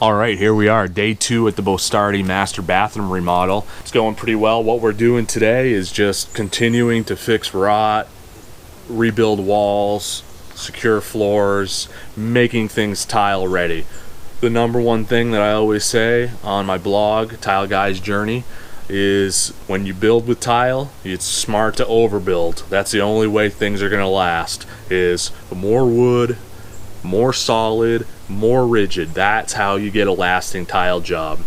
All right, here we are, day 2 at the Bostardi master bathroom remodel. It's going pretty well. What we're doing today is just continuing to fix rot, rebuild walls, secure floors, making things tile ready. The number one thing that I always say on my blog, Tile Guy's Journey, is when you build with tile, it's smart to overbuild. That's the only way things are gonna last, is more wood, more solid, more rigid. That's how you get a lasting tile job.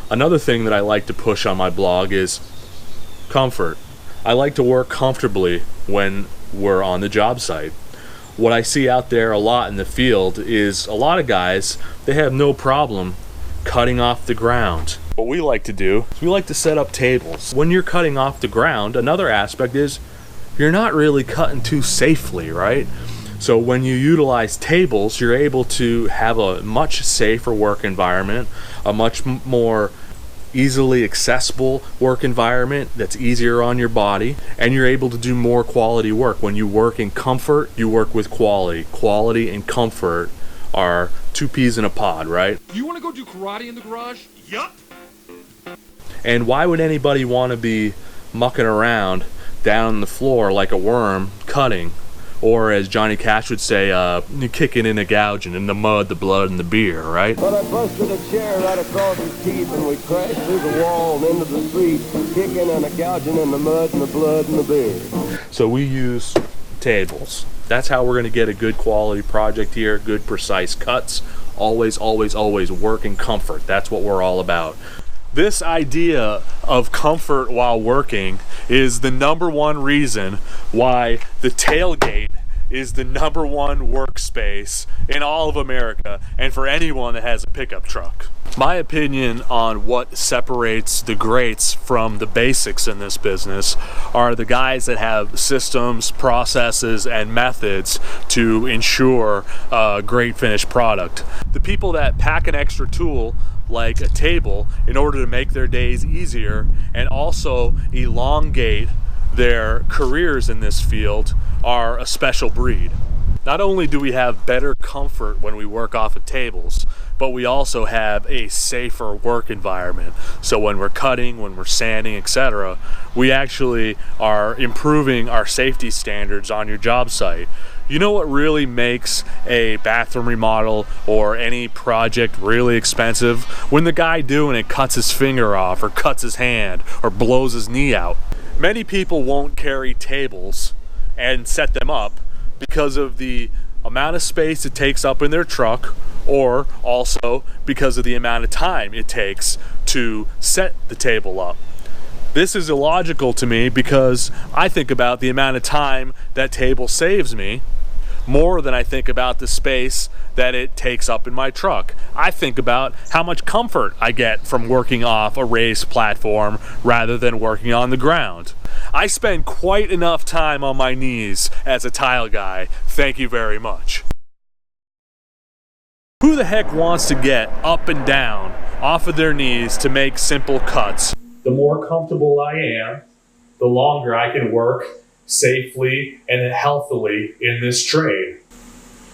Another thing that I like to push on my blog is comfort. I like to work comfortably when we're on the job site. What I see out there a lot in the field is a lot of guys, they have no problem cutting off the ground. What we like to do is we like to set up tables. When you're cutting off the ground, another aspect is you're not really cutting too safely, right? So when you utilize tables, you're able to have a much safer work environment, a much more easily accessible work environment that's easier on your body, and you're able to do more quality work. When you work in comfort, you work with quality. Quality and comfort are two peas in a pod, right? You want to go do karate in the garage? Yup. And why would anybody want to be mucking around down on the floor like a worm cutting? Or as Johnny Cash would say, kicking and a gouging in the mud, the blood, and the beer, right? But I busted a chair right across his teeth and we crashed through the wall and into the street, kicking and a gouging in the mud and the blood and the beer. So we use tables. That's how we're gonna get a good quality project here, good precise cuts. Always, always, always work in comfort. That's what we're all about. This idea of comfort while working is the number one reason why the tailgate is the number one workspace in all of America and for anyone that has a pickup truck. My opinion on what separates the greats from the basics in this business are the guys that have systems, processes, and methods to ensure a great finished product. The people that pack an extra tool like a table in order to make their days easier and also elongate their careers in this field are a special breed. Not only do we have better comfort when we work off of tables, but we also have a safer work environment. So when we're cutting, when we're sanding, etc., we actually are improving our safety standards on your job site. You know what really makes a bathroom remodel or any project really expensive? When the guy doing it cuts his finger off or cuts his hand or blows his knee out. Many people won't carry tables and set them up because of the amount of space it takes up in their truck, or also because of the amount of time it takes to set the table up. This is illogical to me because I think about the amount of time that table saves me more than I think about the space that it takes up in my truck. I think about how much comfort I get from working off a raised platform rather than working on the ground. I spend quite enough time on my knees as a tile guy. Thank you very much. Who the heck wants to get up and down off of their knees to make simple cuts? The more comfortable I am, the longer I can work safely and healthily in this trade.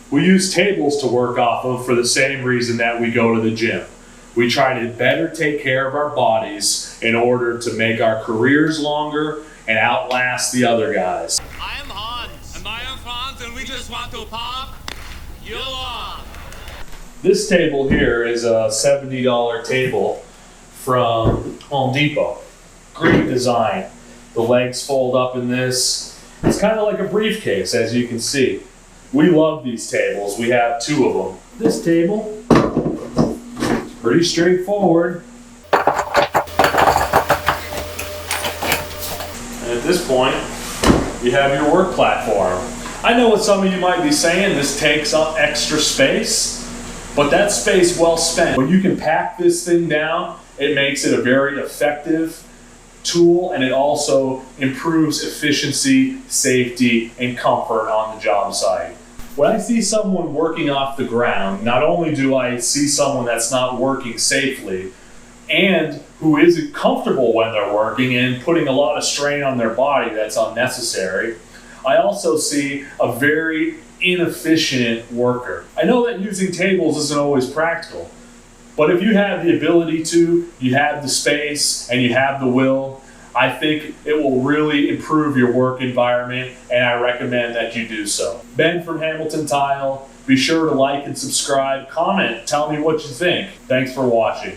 We use tables to work off of for the same reason that we go to the gym. We try to better take care of our bodies in order to make our careers longer and outlast the other guys. I am Hans. And I am Franz, and we just want to pop you off. This table here is a $70 table from Home Depot. Great design. The legs fold up in this. It's kind of like a briefcase, as you can see. We love these tables. We have 2 of them. This table, pretty straightforward. And at this point, you have your work platform. I know what some of you might be saying, this takes up extra space, but that's space well spent. When you can pack this thing down, it makes it a very effective tool, and it also improves efficiency, safety, and comfort on the job site. When I see someone working off the ground, not only do I see someone that's not working safely and who isn't comfortable when they're working and putting a lot of strain on their body that's unnecessary, I also see a very inefficient worker. I know that using tables isn't always practical, But if you have the ability to, you have the space, and you have the will, I think it will really improve your work environment, and I recommend that you do so. Ben from Hamilton Tile, be sure to like and subscribe, comment, tell me what you think. Thanks for watching.